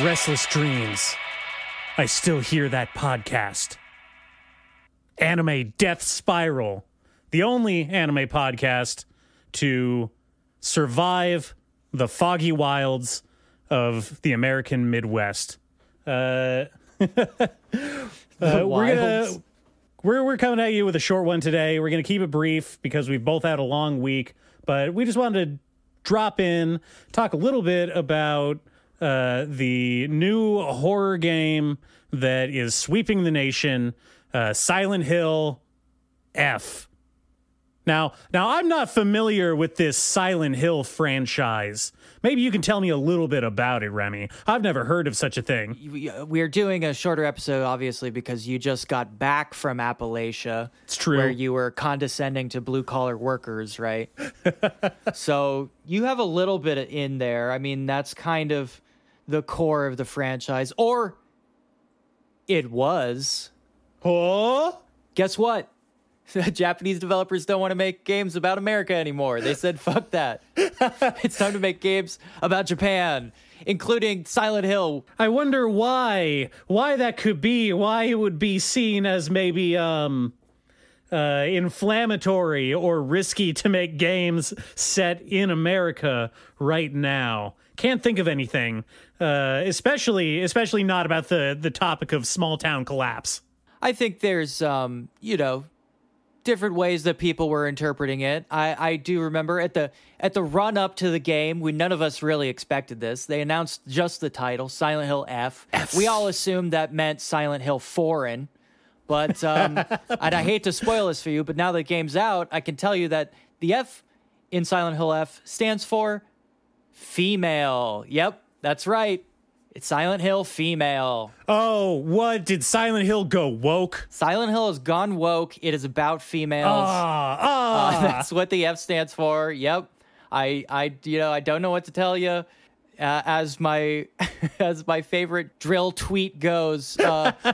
restless dreams, I still hear that podcast. Anime Death Spiral, the only anime podcast to survive the foggy wilds of the American Midwest. We're coming at you with a short one today. We're gonna keep it brief because we've both had a long week, but we just wanted to drop in, talk a little bit about the new horror game that is sweeping the nation, Silent Hill F. Now I'm not familiar with this Silent Hill franchise. Maybe you can tell me a little bit about it, Remy. I've never heard of such a thing. We're doing a shorter episode, obviously, because you just got back from Appalachia. It's true. Where you were condescending to blue-collar workers, right? So you have a little bit in there. I mean, that's kind of the core of the franchise. Or it was. Oh? Guess what? Japanese developers don't want to make games about America anymore. They said, fuck that. It's time to make games about Japan, including Silent Hill. I wonder why that could be, why it would be seen as maybe inflammatory or risky to make games set in America right now. Can't think of anything, especially not about the topic of small town collapse. I think there's, different ways that people were interpreting it. I do remember at the run up to the game, none of us really expected this. They announced just the title, Silent Hill F. We all assumed that meant Silent Hill Foreign, but and I hate to spoil this for you, but now that the game's out, I can tell you that the F in Silent Hill F stands for female. Yep, that's right. It's Silent Hill female. Oh, what? Did Silent Hill go woke? Silent Hill has gone woke. It is about females. That's what the F stands for. Yep. I don't know what to tell you. As my favorite drill tweet goes,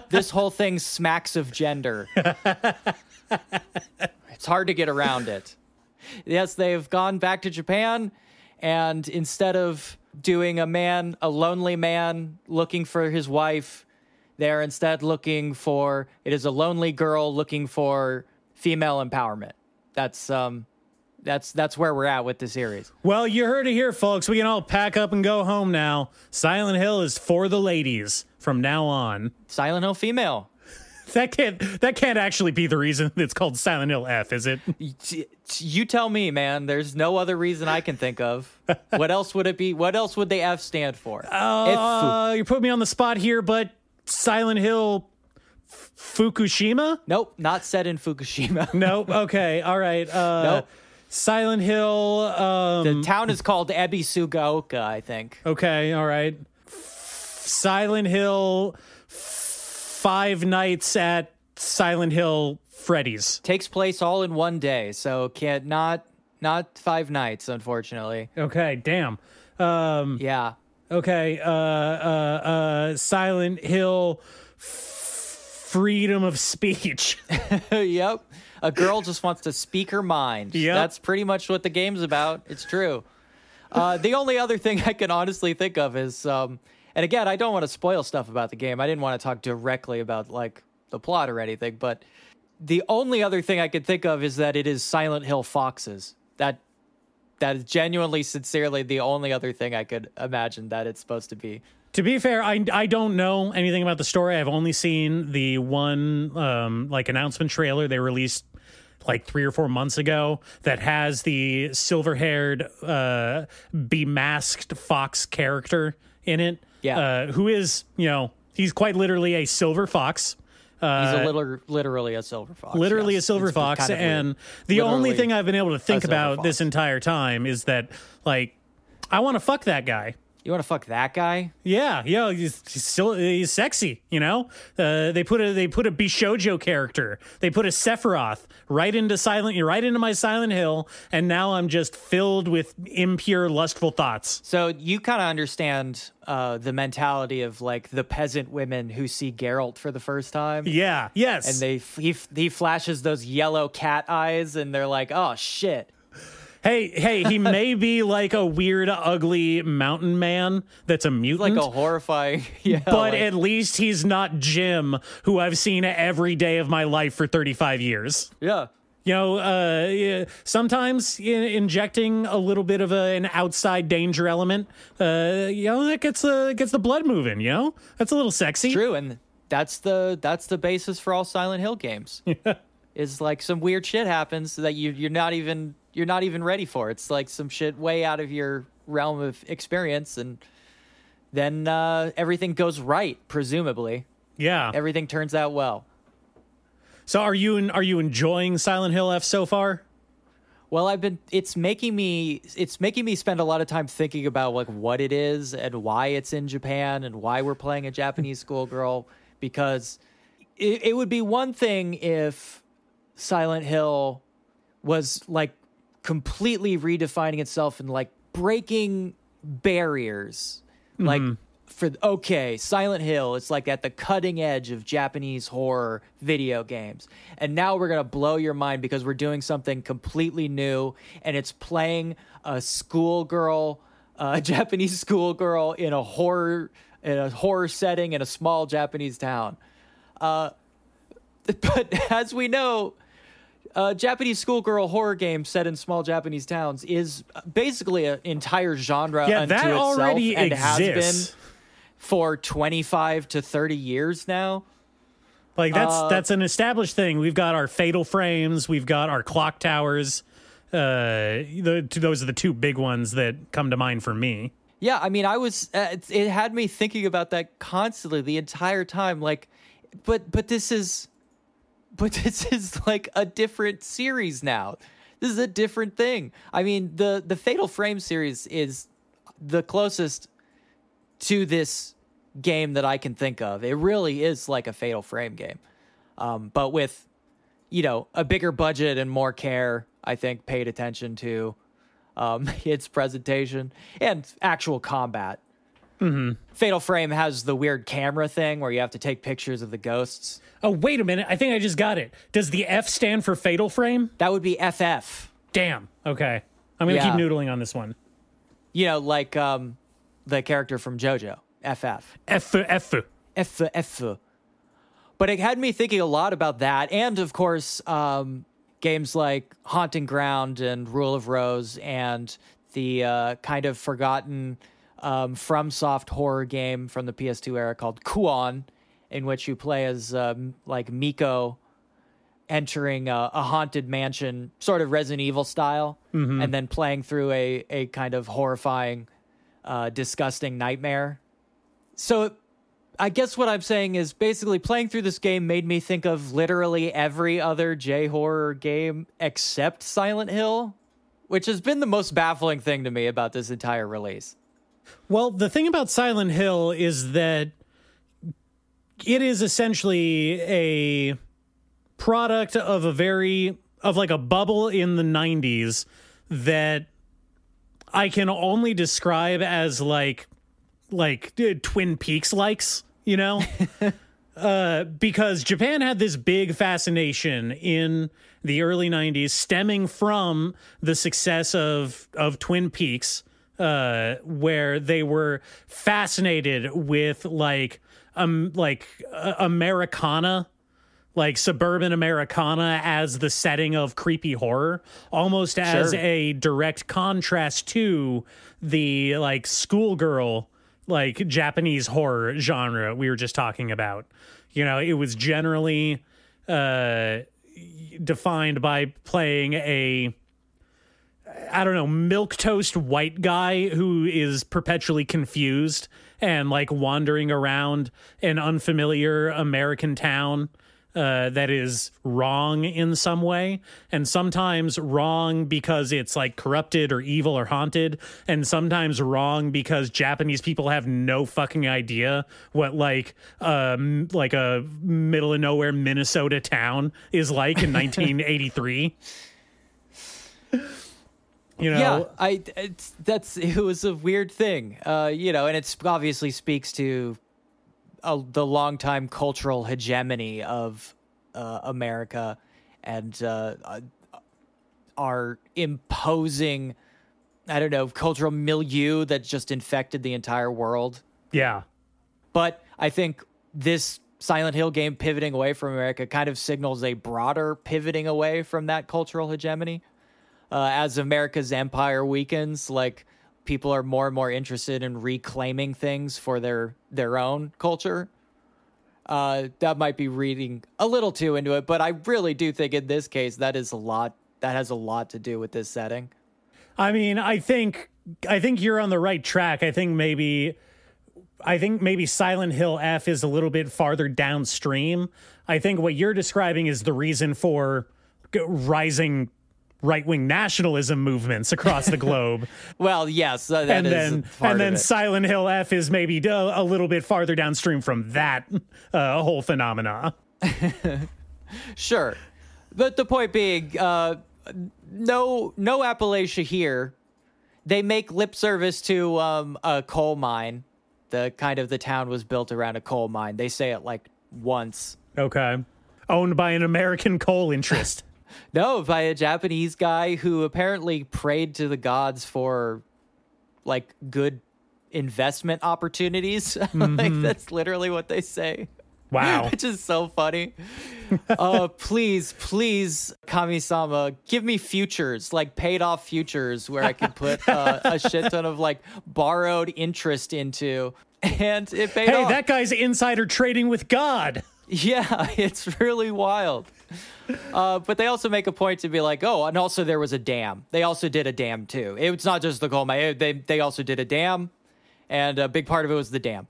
this whole thing smacks of gender. It's hard to get around it. Yes, they've gone back to Japan, and instead of doing a lonely man looking for his wife, they're instead it is a lonely girl looking for female empowerment. That's where we're at with the series. Well, you heard it here, folks. We can all pack up and go home now. Silent Hill is for the ladies from now on. Silent Hill female. That can't actually be the reason it's called Silent Hill F, is it? You tell me, man. There's no other reason I can think of. What else would it be? What else would the F stand for? You put me on the spot here, but Silent Hill Fukushima? Nope, not set in Fukushima. Nope. Okay. All right. Nope. Silent Hill. The town is called Ebisugaoka, I think. Okay. All right. Silent Hill. 5 Nights at Silent Hill Freddy's. Takes place all in one day, so not 5 nights, unfortunately. Okay, damn. Yeah. Okay, Silent Hill freedom of speech. Yep. A girl just wants to speak her mind. Yep. That's pretty much what the game's about. It's true. The only other thing I can honestly think of is... and again, I don't want to spoil stuff about the game. I didn't want to talk directly about, the plot or anything, but the only other thing I could think of is that it is Silent Hill Foxes. That is genuinely, sincerely the only other thing I could imagine that it's supposed to be. To be fair, I don't know anything about the story. I've only seen the one, announcement trailer they released 3 or 4 months ago that has the silver-haired, bemasked fox character in it. Yeah. Who is, he's quite literally a silver fox. He's literally a silver fox. Literally yes. a silver fox. Kind of and the only thing I've been able to think about fox. this entire time is that, I want to fuck that guy. You want to fuck that guy? Yeah, he's sexy, They put a Bishoujo character. They put a Sephiroth right into my Silent Hill, and now I'm just filled with impure, lustful thoughts. So you kind of understand the mentality of the peasant women who see Geralt for the first time. Yeah, yes. And he flashes those yellow cat eyes, and they're like, "Oh shit." Hey, he may be like a weird, ugly mountain man that's a mutant. Like a horrifying, yeah. But at least he's not Jim, who I've seen every day of my life for 35 years. Yeah. You know, sometimes injecting a little bit of an outside danger element, that gets the blood moving. You know, that's a little sexy. It's true, and that's the basis for all Silent Hill games. Is like some weird shit happens that you're not even ready for. It's like some shit way out of your realm of experience, and then everything goes right, presumably. Yeah, everything turns out well. So are you enjoying Silent Hill F so far? Well, it's making me spend a lot of time thinking about like what it is and why it's in Japan and why we're playing a Japanese schoolgirl, because it would be one thing if Silent Hill was like completely redefining itself and like breaking barriers. Like Silent Hill, it's like at the cutting edge of Japanese horror video games. And now we're going to blow your mind because we're doing something completely new, and it's playing a schoolgirl, a Japanese schoolgirl in a horror setting in a small Japanese town. But as we know, Japanese schoolgirl horror game set in small Japanese towns is basically an entire genre unto that itself, already and exists. has been for 25 to 30 years now. Like that's an established thing. We've got our Fatal Frames, we've got our Clock Towers. Those are the two big ones that come to mind for me. Yeah, I mean, it had me thinking about that constantly the entire time. Like, but this is like a different series now. This is a different thing. I mean, the Fatal Frame series is the closest to this game that I can think of. It really is like a Fatal Frame game, but with, a bigger budget and more care, I think, paid attention to its presentation and actual combat. Mm-hmm. Fatal Frame has the weird camera thing where you have to take pictures of the ghosts. Oh, wait a minute. I think I just got it. Does the F stand for Fatal Frame? That would be FF. Damn. Okay. I'm going to keep noodling on this one. Like the character from JoJo. FF. F. But it had me thinking a lot about that. And, of course, games like Haunting Ground and Rule of Rose and the kind of forgotten FromSoft horror game from the PS2 era called Kuon, in which you play as like Miko entering a haunted mansion, sort of Resident Evil style, and then playing through a kind of horrifying, disgusting nightmare. So I guess what I'm saying is basically playing through this game made me think of literally every other J-horror game except Silent Hill, which has been the most baffling thing to me about this entire release. Well, the thing about Silent Hill is that it is essentially a product of like a bubble in the 90s that I can only describe as like Twin Peaks likes, because Japan had this big fascination in the early 90s stemming from the success of Twin Peaks, where they were fascinated with like Americana, like suburban Americana as the setting of creepy horror, almost as a direct contrast to the like schoolgirl, like Japanese horror genre we were just talking about. It was generally defined by playing a, I don't know, milquetoast white guy who is perpetually confused and like wandering around an unfamiliar American town that is wrong in some way, and sometimes wrong because it's like corrupted or evil or haunted, and sometimes wrong because Japanese people have no fucking idea what like a middle of nowhere Minnesota town is like in 1983. Yeah, it was a weird thing, and it obviously speaks to the longtime cultural hegemony of America, and are imposing, I don't know, cultural milieu that just infected the entire world. Yeah. But I think this Silent Hill game pivoting away from America kind of signals a broader pivoting away from that cultural hegemony. As America's empire weakens, like, people are more and more interested in reclaiming things for their own culture. That might be reading a little too into it, but I really do think in this case that has a lot to do with this setting. I mean, I think you're on the right track. I think maybe Silent Hill F is a little bit farther downstream. I think what you're describing is the reason for rising right-wing nationalism movements across the globe. Well, yes, that and is then part and of then it. Silent Hill F is maybe a little bit farther downstream from that whole phenomena. Sure, but the point being, no Appalachia here. They make lip service to a coal mine. The town was built around a coal mine. They say it like once. Okay, owned by an American coal interest. No, by a Japanese guy who apparently prayed to the gods for, like, good investment opportunities. Like, that's literally what they say. Wow. Which is so funny. Please, Kami-sama, give me futures, like paid off futures where I can put a shit ton of, like, borrowed interest into. And it paid off. Hey, that guy's insider trading with God. Yeah, it's really wild. But they also make a point to be like, oh, and also there was a dam. They also did a dam too. It's not just the coal mine. They also did a dam, and a big part of it was the dam.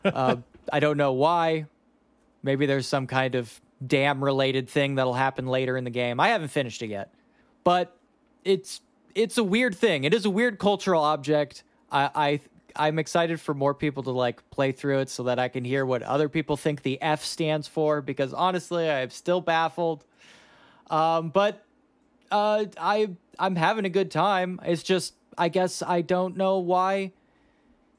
I don't know why. Maybe there's some kind of dam-related thing that'll happen later in the game. I haven't finished it yet, but it's a weird thing. It is a weird cultural object. I'm excited for more people to, like, play through it so that I can hear what other people think the F stands for, because honestly, I'm still baffled. But I'm having a good time. It's just, I guess I don't know why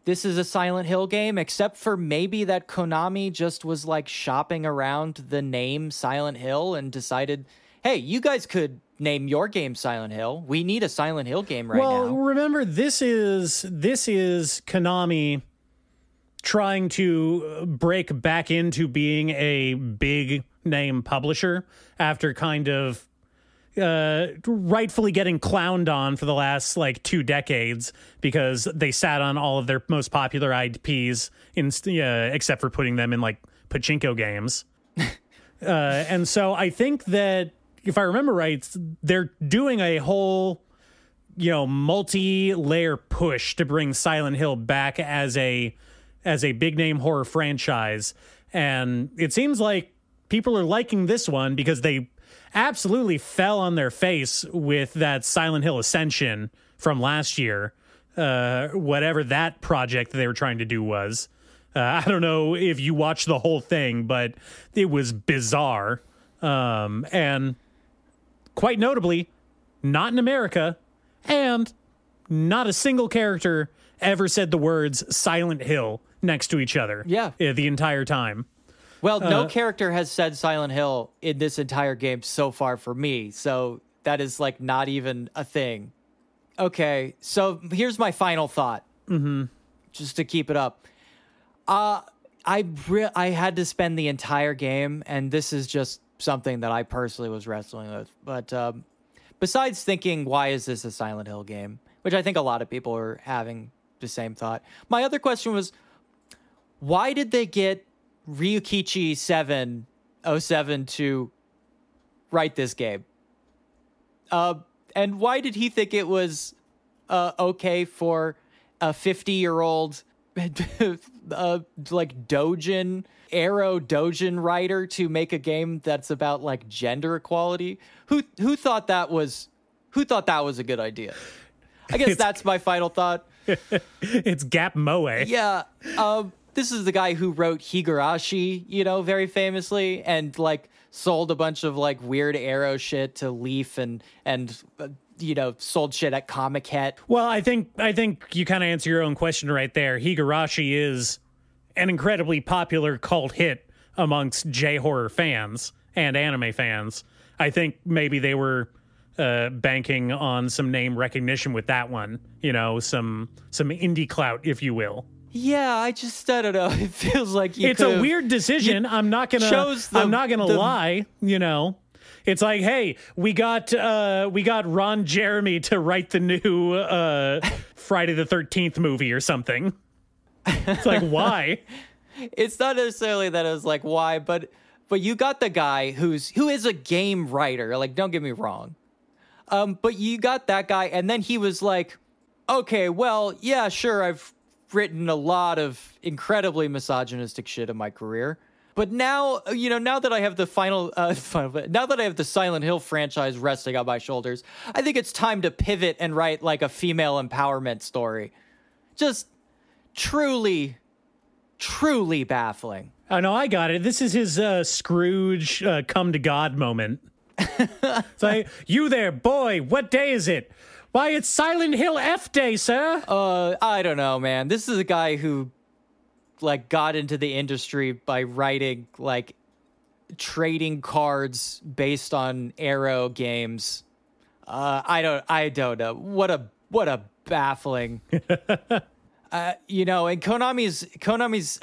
this is a Silent Hill game, except for maybe that Konami just was, like, shopping around the name Silent Hill and decided, hey, you guys could name your game Silent Hill. We need a Silent Hill game right now. Well, remember, this is Konami trying to break back into being a big name publisher after kind of rightfully getting clowned on for the last, like, 2 decades because they sat on all of their most popular IPs except for putting them in, like, pachinko games. And so I think that, if I remember right, they're doing a whole, multi-layer push to bring Silent Hill back as a big name horror franchise. And it seems like people are liking this one because they absolutely fell on their face with that Silent Hill Ascension from last year, whatever that project they were trying to do was. I don't know if you watched the whole thing, but it was bizarre. And quite notably, not in America, and not a single character ever said the words Silent Hill next to each other. Yeah. The entire time. Well, no character has said Silent Hill in this entire game so far for me, so that is, like, not even a thing. Okay, so here's my final thought. Just to keep it up. I had to spend the entire game, and this is just something that I personally was wrestling with. But besides thinking, why is this a Silent Hill game? Which I think a lot of people are having the same thought. My other question was, why did they get Ryukichi 707 to write this game? And why did he think it was okay for a 50-year-old like Arrow Dojin writer to make a game that's about, like, gender equality? Who thought that was a good idea? I guess that's my final thought. It's Gap Moe. Yeah. This is the guy who wrote Higurashi, very famously, and, like, sold a bunch of, like, weird Arrow shit to Leaf and sold shit at Comic Het. Well, I think you kind of answer your own question right there. Higurashi is an incredibly popular cult hit amongst J-horror fans and anime fans. I think maybe they were banking on some name recognition with that one. You know, some indie clout, if you will. Yeah, I don't know. It feels like it's a weird decision. I'm not gonna lie. You know, it's like, hey, we got Ron Jeremy to write the new Friday the 13th movie or something. It's like, why? It's not necessarily that it was like why, but you got the guy who is a game writer. Like, don't get me wrong. But you got that guy, and then he was like, okay, well, yeah, sure, I've written a lot of incredibly misogynistic shit in my career, but now, you know, now that I have the now that I have the Silent Hill franchise resting on my shoulders, I think it's time to pivot and write like a female empowerment story. Just truly baffling. Oh no, I got it. This is his Scrooge come to God moment. It's like, you there, boy, what day is it? Why, it's Silent Hill F Day, sir. I don't know, man. This is a guy who, like, got into the industry by writing, like, trading cards based on Arrow games. I don't know. What a baffling. You know, and Konami's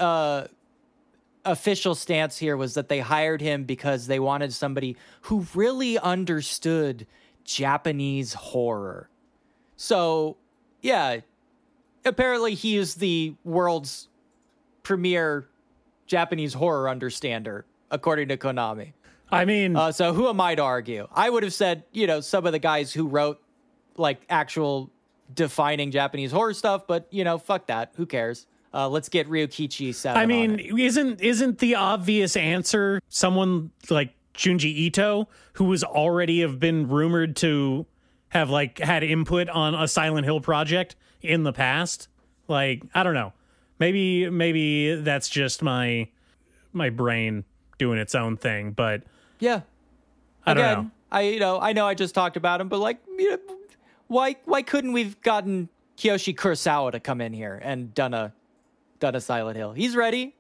official stance here was that they hired him because they wanted somebody who really understood Japanese horror. So, yeah, apparently he is the world's premier Japanese horror understander, according to Konami. I mean... so who am I to argue? I would have said, you know, some of the guys who wrote, like, actual defining Japanese horror stuff, but, you know, fuck that. Who cares? Let's get Ryukichi 7 I mean, isn't the obvious answer someone like Junji Ito, who was already have been rumored to have like had input on a Silent Hill project in the past? Like, I don't know. Maybe that's just my brain doing its own thing, but yeah. I don't know. I know I just talked about him, but like, you know, why couldn't we've gotten Kiyoshi Kurosawa to come in here and done a Silent Hill? He's ready.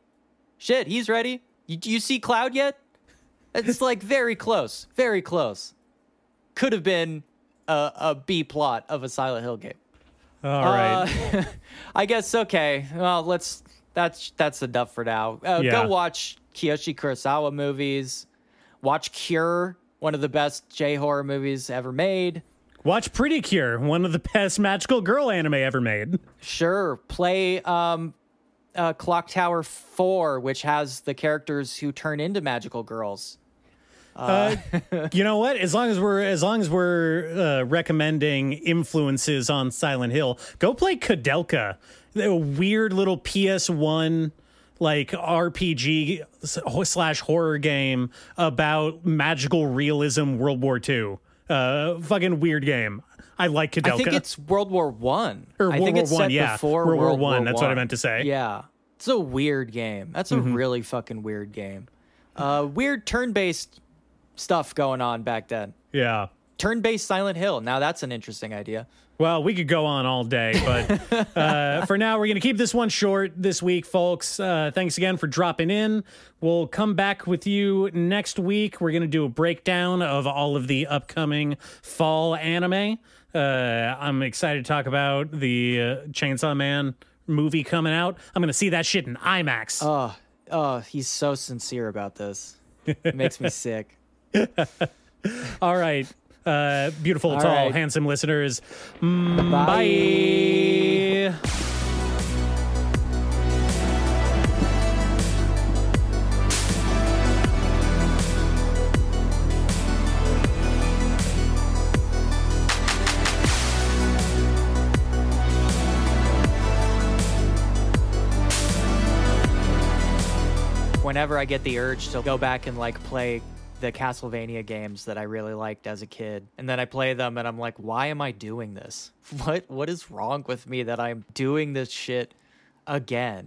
Shit, he's ready. You see Cloud yet? It's like very close. Very close. Could have been a B plot of a Silent Hill game. All right. I guess, okay. Well, that's enough for now. Go watch Kiyoshi Kurosawa movies. Watch Cure, one of the best J-horror movies ever made. Watch Pretty Cure, one of the best magical girl anime ever made. Sure. Play Clock Tower 4, which has the characters who turn into magical girls. You know what? As long as we're recommending influences on Silent Hill, go play Kudelka, a weird little PS1 like RPG / horror game about magical realism World War II. Fucking weird game. I like Kudelka. I think it's World War One. Or I World think War it's One, set yeah. before World War One. That's what I meant to say. Yeah, it's a weird game. That's a really fucking weird game. Weird turn-based stuff going on back then. Yeah. Turn-based Silent Hill. Now that's an interesting idea. Well, we could go on all day, but for now, we're going to keep this one short this week, folks. Thanks again for dropping in. We'll come back with you next week. We're going to do a breakdown of all of the upcoming fall anime. I'm excited to talk about the Chainsaw Man movie coming out. I'm going to see that shit in IMAX. Oh, he's so sincere about this. It makes me sick. All right. Beautiful, all tall, right. handsome listeners. Bye. Bye. Whenever I get the urge to go back and like play the Castlevania games that I really liked as a kid, and then I play them and I'm like, why am I doing this? What is wrong with me that I'm doing this shit again?